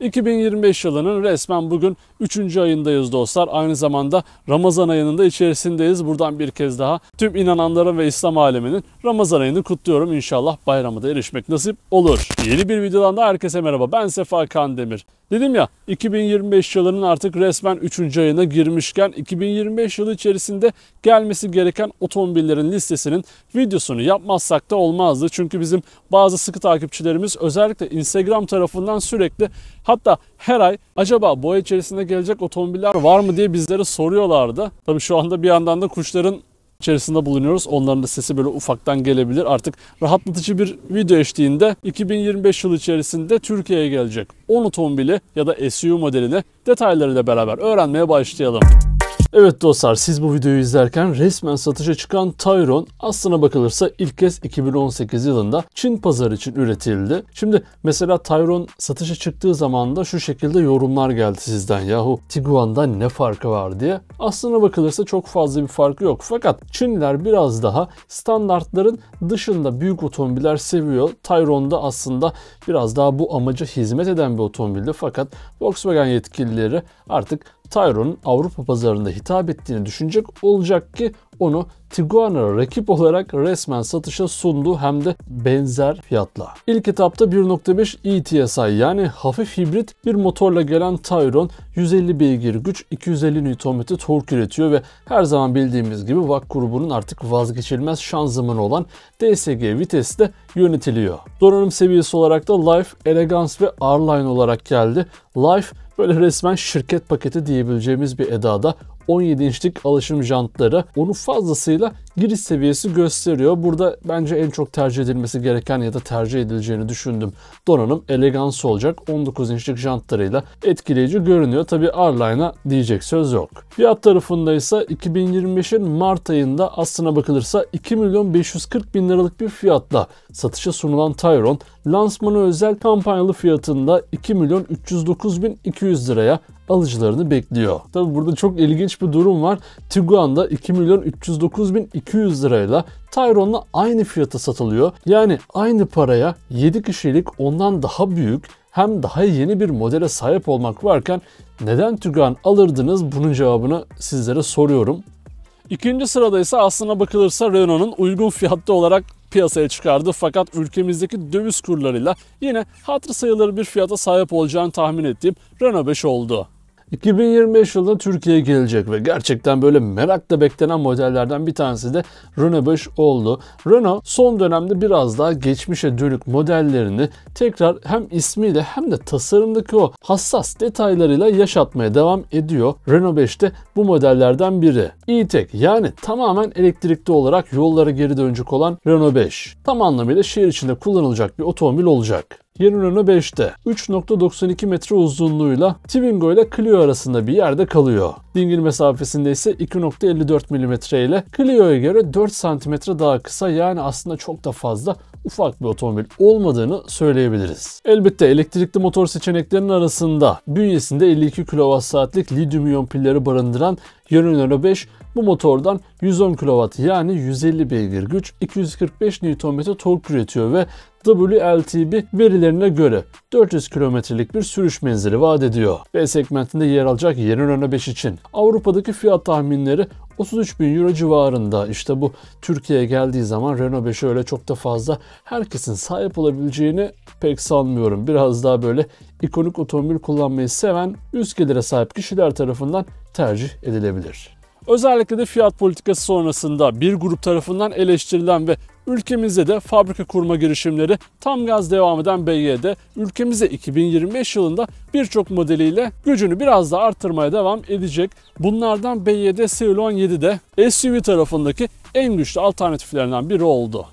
2025 yılının resmen bugün 3. ayındayız dostlar. Aynı zamanda Ramazan ayının da içerisindeyiz. Buradan bir kez daha tüm inananların ve İslam aleminin Ramazan ayını kutluyorum. İnşallah bayramı da erişmek nasip olur. Yeni bir videodan da herkese merhaba. Ben Sefa Kandemir. Dedim ya 2025 yılının artık resmen 3. ayına girmişken 2025 yılı içerisinde gelmesi gereken otomobillerin listesinin videosunu yapmazsak da olmazdı. Çünkü bizim bazı sıkı takipçilerimiz özellikle Instagram tarafından sürekli, hatta her ay acaba bu ay içerisinde gelecek otomobiller var mı diye bizlere soruyorlardı. Tabii şu anda bir yandan da kuşların içerisinde bulunuyoruz. Onların da sesi böyle ufaktan gelebilir. Artık rahatlatıcı bir video eşliğinde 2025 yılı içerisinde Türkiye'ye gelecek 10 otomobili ya da SUV modelini detaylarıyla beraber öğrenmeye başlayalım. Evet dostlar, siz bu videoyu izlerken resmen satışa çıkan Tayron aslına bakılırsa ilk kez 2018 yılında Çin pazarı için üretildi. Şimdi mesela Tayron satışa çıktığı zaman da şu şekilde yorumlar geldi sizden. Yahu Tiguan'dan ne farkı var diye. Aslına bakılırsa çok fazla bir farkı yok. Fakat Çinliler biraz daha standartların dışında büyük otomobiller seviyor. Tayron da aslında biraz daha bu amaca hizmet eden bir otomobildi. Fakat Volkswagen yetkilileri artık Tayron'un Avrupa pazarında hitap ettiğini düşünecek olacak ki onu Tiguan'a rakip olarak resmen satışa sundu, hem de benzer fiyatla. İlk etapta 1.5 ETSI yani hafif hibrit bir motorla gelen Tayron 150 beygir güç, 250 Nm tork üretiyor ve her zaman bildiğimiz gibi VAK grubunun artık vazgeçilmez şanzımanı olan DSG vitesle yönetiliyor. Donanım seviyesi olarak da Life, Elegance ve R-Line olarak geldi. Life böyle resmen şirket paketi diyebileceğimiz bir edada. 17 inçlik alışım jantları onu fazlasıyla giriş seviyesi gösteriyor. Burada bence en çok tercih edilmesi gereken ya da tercih edileceğini düşündüğüm donanım Elegance olacak. 19 inçlik jantlarıyla etkileyici görünüyor. Tabi R-Line'a diyecek söz yok. Fiyat tarafında ise 2025'in Mart ayında aslına bakılırsa 2.540.000 liralık bir fiyatla satışa sunulan Tayron, lansmanı özel kampanyalı fiyatında 2.309.200 liraya alıcılarını bekliyor. Tabi burada çok ilginç bir durum var. Tiguan'da 2.309.200 lirayla Tayron'la aynı fiyata satılıyor. Yani aynı paraya 7 kişilik ondan daha büyük hem daha yeni bir modele sahip olmak varken neden Tiguan alırdınız? Bunun cevabını sizlere soruyorum. İkinci sırada ise aslına bakılırsa Renault'un uygun fiyatlı olarak piyasaya çıkardı. Fakat ülkemizdeki döviz kurlarıyla yine hatırı sayılır bir fiyata sahip olacağını tahmin ettiğim Renault 5 oldu. 2025 yılında Türkiye'ye gelecek ve gerçekten böyle merakla beklenen modellerden bir tanesi de Renault 5 oldu. Renault son dönemde biraz daha geçmişe dönük modellerini tekrar hem ismiyle hem de tasarımdaki o hassas detaylarıyla yaşatmaya devam ediyor. Renault 5 de bu modellerden biri. E-Tech yani tamamen elektrikli olarak yollara geri dönecek olan Renault 5. Tam anlamıyla şehir içinde kullanılacak bir otomobil olacak. Yeni Renault 5'te 3.92 metre uzunluğuyla Twingo ile Clio arasında bir yerde kalıyor. Dingil mesafesinde ise 2.54 mm ile Clio'ya göre 4 cm daha kısa, yani aslında çok da fazla ufak bir otomobil olmadığını söyleyebiliriz. Elbette elektrikli motor seçeneklerinin arasında bünyesinde 52 kWh'lik lityum iyon pilleri barındıran yeni Renault 5 bu motordan 110 kW yani 150 beygir güç, 245 Nm tork üretiyor ve WLTP verilerine göre 400 kilometrelik bir sürüş menzili vaat ediyor. B segmentinde yer alacak yeni Renault 5 için Avrupa'daki fiyat tahminleri 33.000 euro civarında. İşte bu Türkiye'ye geldiği zaman Renault 5'e öyle çok da fazla herkesin sahip olabileceğini pek sanmıyorum. Biraz daha böyle ikonik otomobil kullanmayı seven üst gelire sahip kişiler tarafından tercih edilebilir. Özellikle de fiyat politikası sonrasında bir grup tarafından eleştirilen ve ülkemizde de fabrika kurma girişimleri tam gaz devam eden BYD, ülkemizde 2025 yılında birçok modeliyle gücünü biraz daha arttırmaya devam edecek. Bunlardan BYD Ceylon 7 de SUV tarafındaki en güçlü alternatiflerinden biri oldu.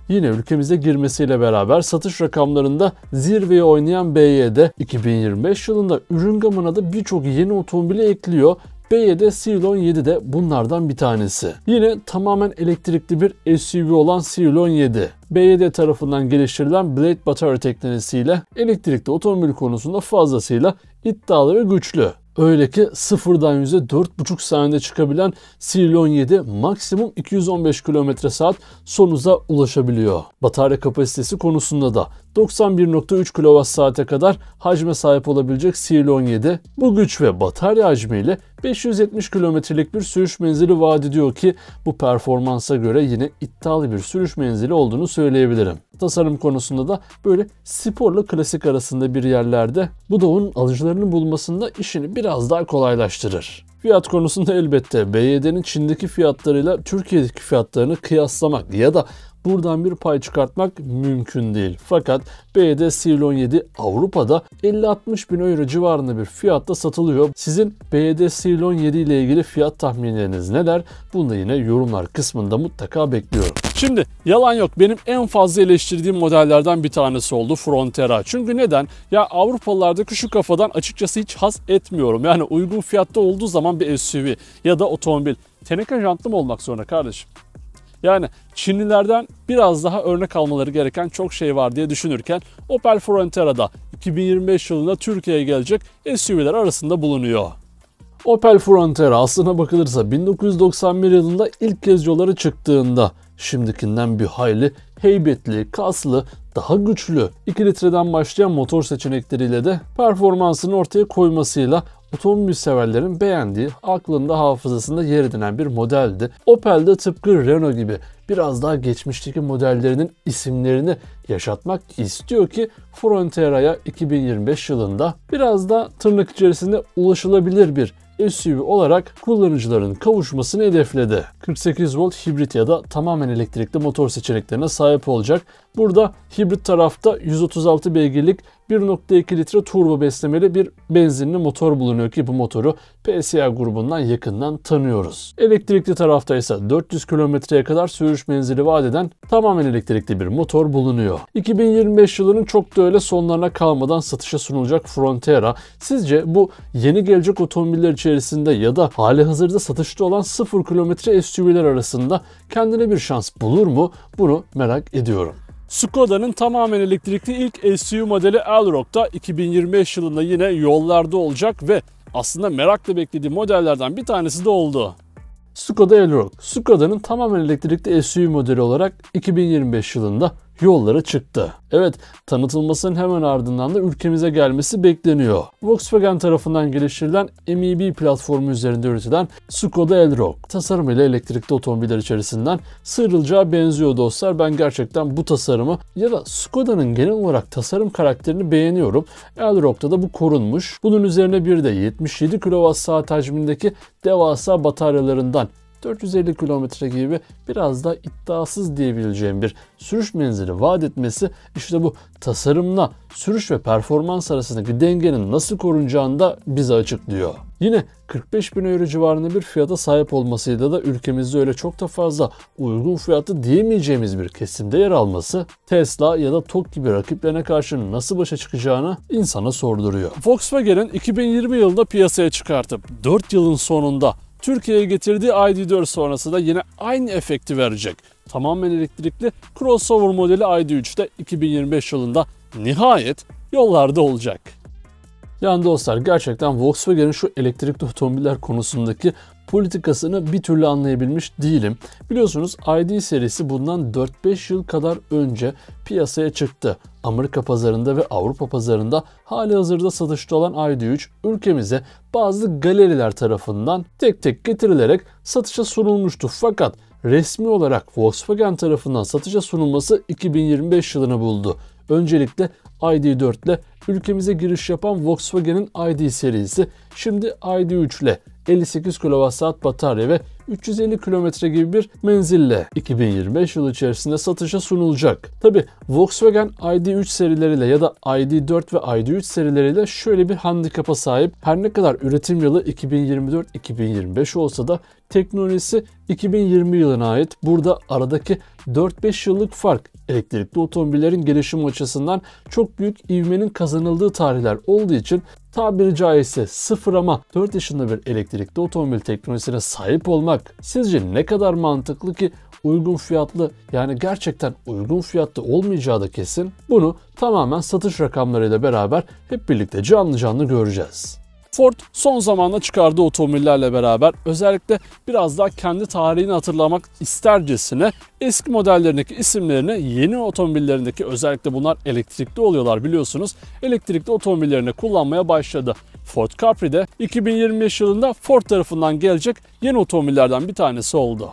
Yine ülkemize girmesiyle beraber satış rakamlarında zirveye oynayan BYD 2025 yılında ürün gamına da birçok yeni otomobili ekliyor. BYD Ceylon 7 de bunlardan bir tanesi. Yine tamamen elektrikli bir SUV olan Ceylon 7. BYD tarafından geliştirilen Blade batarya teknolojisiyle elektrikli otomobil konusunda fazlasıyla iddialı ve güçlü. Öyle ki sıfırdan 100'e 4,5 saniyede çıkabilen Cylon 7 maksimum 215 km/saat son hıza ulaşabiliyor. Batarya kapasitesi konusunda da 91,3 kWh'e kadar hacme sahip olabilecek Cylon 7 bu güç ve batarya hacmiyle 570 kilometrelik bir sürüş menzili vaat ediyor ki bu performansa göre yine iddialı bir sürüş menzili olduğunu söyleyebilirim. Tasarım konusunda da böyle sporla klasik arasında bir yerlerde, bu da onun alıcılarını bulmasında işini biraz daha kolaylaştırır. Fiyat konusunda elbette BYD'nin Çin'deki fiyatlarıyla Türkiye'deki fiyatlarını kıyaslamak ya da buradan bir pay çıkartmak mümkün değil. Fakat BYD Cylon 7 Avrupa'da 50-60 bin euro civarında bir fiyatta satılıyor. Sizin BYD Cylon 7 ile ilgili fiyat tahminleriniz neler? Bunu da yine yorumlar kısmında mutlaka bekliyorum. Şimdi yalan yok, benim en fazla eleştirdiğim modellerden bir tanesi oldu Frontera. Çünkü neden? Ya Avrupalılardaki şu kafadan açıkçası hiç haz etmiyorum. Yani uygun fiyatta olduğu zaman bir SUV ya da otomobil teneke jantlı mı olmak zorunda kardeşim? Yani Çinlilerden biraz daha örnek almaları gereken çok şey var diye düşünürken Opel Frontera'da 2025 yılında Türkiye'ye gelecek SUV'ler arasında bulunuyor. Opel Frontera aslına bakılırsa 1991 yılında ilk kez yollara çıktığında şimdikinden bir hayli heybetli, kaslı, daha güçlü 2 litreden başlayan motor seçenekleriyle de performansını ortaya koymasıyla otomobil severlerin beğendiği, aklında hafızasında yer edinen bir modeldi. Opel de tıpkı Renault gibi biraz daha geçmişteki modellerinin isimlerini yaşatmak istiyor ki Frontera'ya 2025 yılında biraz da tırnak içerisinde ulaşılabilir bir SUV olarak kullanıcıların kavuşmasını hedefledi. 48 volt hibrit ya da tamamen elektrikli motor seçeneklerine sahip olacak. Burada hibrit tarafta 136 beygirlik 1,2 litre turbo beslemeli bir benzinli motor bulunuyor ki bu motoru PSA grubundan yakından tanıyoruz. Elektrikli tarafta ise 400 kilometreye kadar sürüş menzili vaat eden tamamen elektrikli bir motor bulunuyor. 2025 yılının çok da öyle sonlarına kalmadan satışa sunulacak Frontera, sizce bu yeni gelecek otomobiller içerisinde ya da halihazırda satışta olan 0 kilometre SUV'ler arasında kendine bir şans bulur mu? Bunu merak ediyorum. Skoda'nın tamamen elektrikli ilk SUV modeli Elroq da 2025 yılında yine yollarda olacak ve aslında merakla beklediğim modellerden bir tanesi de oldu. Skoda Elroq, Skoda'nın tamamen elektrikli SUV modeli olarak 2025 yılında yollara çıktı. Evet, tanıtılmasının hemen ardından da ülkemize gelmesi bekleniyor. Volkswagen tarafından geliştirilen MEB platformu üzerinde üretilen Skoda Elroq tasarımıyla elektrikli otomobiller içerisinden sıyrılacağı benziyor dostlar. Ben gerçekten bu tasarımı ya da Skoda'nın genel olarak tasarım karakterini beğeniyorum. Elroq'ta da bu korunmuş. Bunun üzerine bir de 77 kWh hacmindeki devasa bataryalarından 450 kilometre gibi biraz da iddiasız diyebileceğim bir sürüş menzili vaat etmesi, işte bu tasarımla sürüş ve performans arasındaki dengenin nasıl korunacağını da bize açıklıyor. Yine 45 bin euro civarında bir fiyata sahip olmasıyla da ülkemizde öyle çok da fazla uygun fiyatı diyemeyeceğimiz bir kesimde yer alması, Tesla ya da TOG gibi rakiplerine karşı nasıl başa çıkacağını insana sorduruyor. Volkswagen'in 2020 yılında piyasaya çıkartıp 4 yılın sonunda Türkiye'ye getirdiği ID.4 sonrası da yine aynı efekti verecek. Tamamen elektrikli crossover modeli ID.3 de 2025 yılında nihayet yollarda olacak. Yani dostlar, gerçekten Volkswagen'in şu elektrikli otomobiller konusundaki politikasını bir türlü anlayabilmiş değilim. Biliyorsunuz ID serisi bundan 4-5 yıl kadar önce piyasaya çıktı. Amerika pazarında ve Avrupa pazarında halihazırda satışta olan ID.3 ülkemize bazı galeriler tarafından tek tek getirilerek satışa sunulmuştu. Fakat resmi olarak Volkswagen tarafından satışa sunulması 2025 yılını buldu. Öncelikle ID.4 ile ülkemize giriş yapan Volkswagen'in ID serisi şimdi ID.3 ile 58 kWh batarya ve 350 km gibi bir menzille 2025 yılı içerisinde satışa sunulacak. Tabi Volkswagen ID.3 serileriyle ya da ID.4 ve ID.3 serileriyle şöyle bir handikapa sahip. Her ne kadar üretim yılı 2024-2025 olsa da teknolojisi 2020 yılına ait. Burada aradaki 4-5 yıllık fark elektrikli otomobillerin gelişim açısından çok büyük ivmenin kazanıldığı tarihler olduğu için tabiri caizse sıfır ama 4 yaşında bir elektrikli otomobil teknolojisine sahip olmak sizce ne kadar mantıklı ki uygun fiyatlı, yani gerçekten uygun fiyatlı olmayacağı da kesin. Bunu tamamen satış rakamlarıyla beraber hep birlikte canlı canlı göreceğiz. Ford son zamanda çıkardığı otomobillerle beraber özellikle biraz daha kendi tarihini hatırlamak istercesine eski modellerindeki isimlerini yeni otomobillerindeki, özellikle bunlar elektrikli oluyorlar biliyorsunuz, elektrikli otomobillerine kullanmaya başladı. Ford Capri de 2025 yılında Ford tarafından gelecek yeni otomobillerden bir tanesi oldu.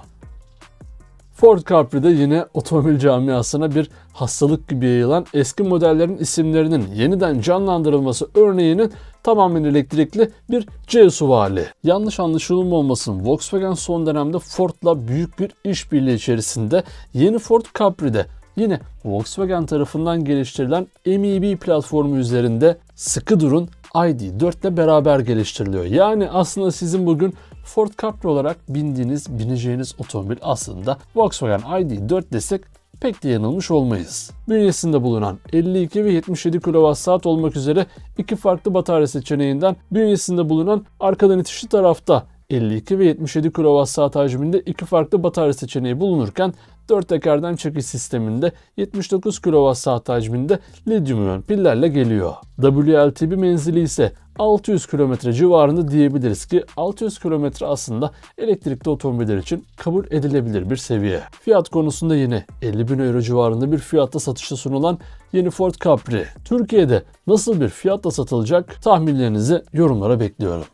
Ford Capri'de yine otomobil camiasına bir hastalık gibi yayılan eski modellerin isimlerinin yeniden canlandırılması örneğinin tamamen elektrikli bir C-SUV hali. Yanlış anlaşılmamasın, Volkswagen son dönemde Ford'la büyük bir işbirliği içerisinde. Yeni Ford Capri'de yine Volkswagen tarafından geliştirilen MEB platformu üzerinde, sıkı durun, ID.4 ile beraber geliştiriliyor. Yani aslında sizin bugün Ford Capri olarak bineceğiniz otomobil aslında Volkswagen ID.4 desek pek de yanılmış olmayız. Bünyesinde bulunan 52 ve 77 kWh olmak üzere iki farklı batarya seçeneğinden, bünyesinde bulunan arkadan itişli tarafta 52 ve 77 kWh hacminde iki farklı batarya seçeneği bulunurken, 4 tekerden çekiş sisteminde 79 kWh hacminde lityum-iyon pillerle geliyor. WLTP menzili ise 600 km civarında diyebiliriz ki 600 km aslında elektrikli otomobiller için kabul edilebilir bir seviye. Fiyat konusunda yine 50.000 euro civarında bir fiyatta satışa sunulan yeni Ford Capri, Türkiye'de nasıl bir fiyatla satılacak, tahminlerinizi yorumlara bekliyorum.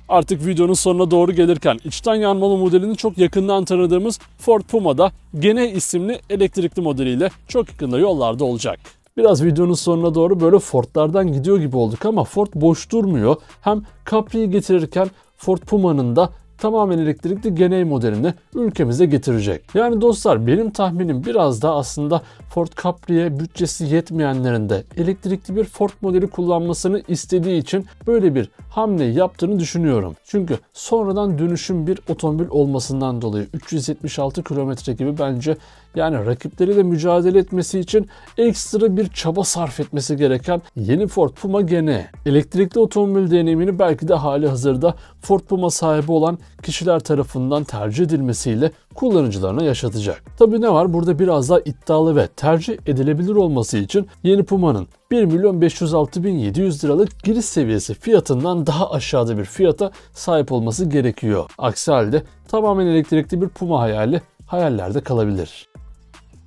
Artık videonun sonuna doğru gelirken içten yanmalı modelini çok yakından tanıdığımız Ford Puma'da Gene isimli elektrikli modeliyle çok yakında yollarda olacak. Biraz videonun sonuna doğru böyle Ford'lardan gidiyor gibi olduk ama Ford boş durmuyor. Hem Capri'yi getirirken Ford Puma'nın da tamamen elektrikli Gene modelini ülkemize getirecek. Yani dostlar, benim tahminim biraz da aslında Ford Capri'ye bütçesi yetmeyenlerin de elektrikli bir Ford modeli kullanmasını istediği için böyle bir hamle yaptığını düşünüyorum. Çünkü sonradan dönüşüm bir otomobil olmasından dolayı 376 kilometre gibi bence yani rakipleriyle mücadele etmesi için ekstra bir çaba sarf etmesi gereken yeni Ford Puma Gene. Elektrikli otomobil deneyimini belki de hali hazırda Ford Puma sahibi olan kişiler tarafından tercih edilmesiyle kullanıcılarına yaşatacak. Tabii ne var? Burada biraz daha iddialı ve tercih edilebilir olması için yeni Puma'nın 1.506.700 liralık giriş seviyesi fiyatından daha aşağıda bir fiyata sahip olması gerekiyor. Aksi halde tamamen elektrikli bir Puma hayali hayallerde kalabilir.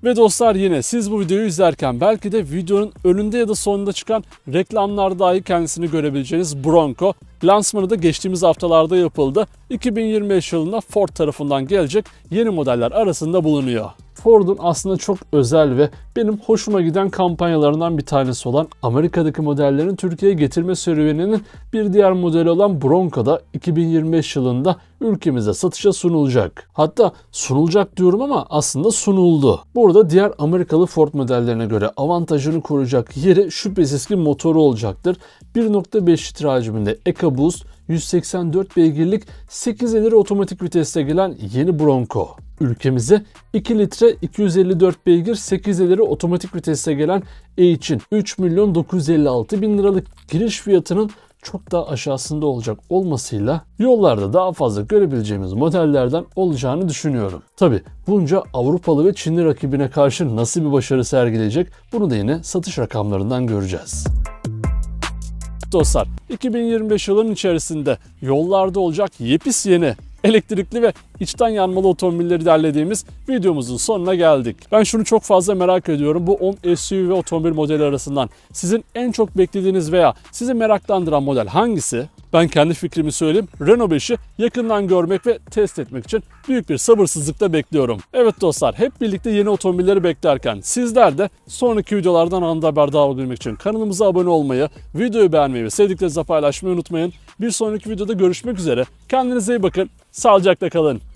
Ve dostlar, yine siz bu videoyu izlerken belki de videonun önünde ya da sonunda çıkan reklamlar dahi kendisini görebileceğiniz Bronco lansmanı da geçtiğimiz haftalarda yapıldı. 2025 yılında Ford tarafından gelecek yeni modeller arasında bulunuyor. Ford'un aslında çok özel ve benim hoşuma giden kampanyalarından bir tanesi olan Amerika'daki modellerin Türkiye'ye getirme serüveninin bir diğer modeli olan Bronco da 2025 yılında ülkemize satışa sunulacak. Hatta sunulacak diyorum ama aslında sunuldu. Burada diğer Amerikalı Ford modellerine göre avantajını koruyacak yeri şüphesiz ki motoru olacaktır. 1.5 litre hacminde EcoBoost 184 beygirlik 8 ileri otomatik viteste gelen yeni Bronco. Ülkemize 2 litre 254 beygir 8 ileri otomatik viteste gelen H'in 3.956.000 liralık giriş fiyatının çok daha aşağısında olacak olmasıyla yollarda daha fazla görebileceğimiz modellerden olacağını düşünüyorum. Tabi bunca Avrupalı ve Çinli rakibine karşı nasıl bir başarı sergileyecek, bunu da yine satış rakamlarından göreceğiz. Dostlar, 2025 yılının içerisinde yollarda olacak yepis yeni elektrikli ve içten yanmalı otomobilleri derlediğimiz videomuzun sonuna geldik. Ben şunu çok fazla merak ediyorum. Bu 10 SUV ve otomobil modeli arasından sizin en çok beklediğiniz veya sizi meraklandıran model hangisi? Ben kendi fikrimi söyleyeyim. Renault 5'i yakından görmek ve test etmek için büyük bir sabırsızlıkla bekliyorum. Evet dostlar, hep birlikte yeni otomobilleri beklerken sizler de sonraki videolardan anında haberdar olabilmek için kanalımıza abone olmayı, videoyu beğenmeyi ve sevdiklerinizle paylaşmayı unutmayın. Bir sonraki videoda görüşmek üzere. Kendinize iyi bakın. Sağlıcakla kalın.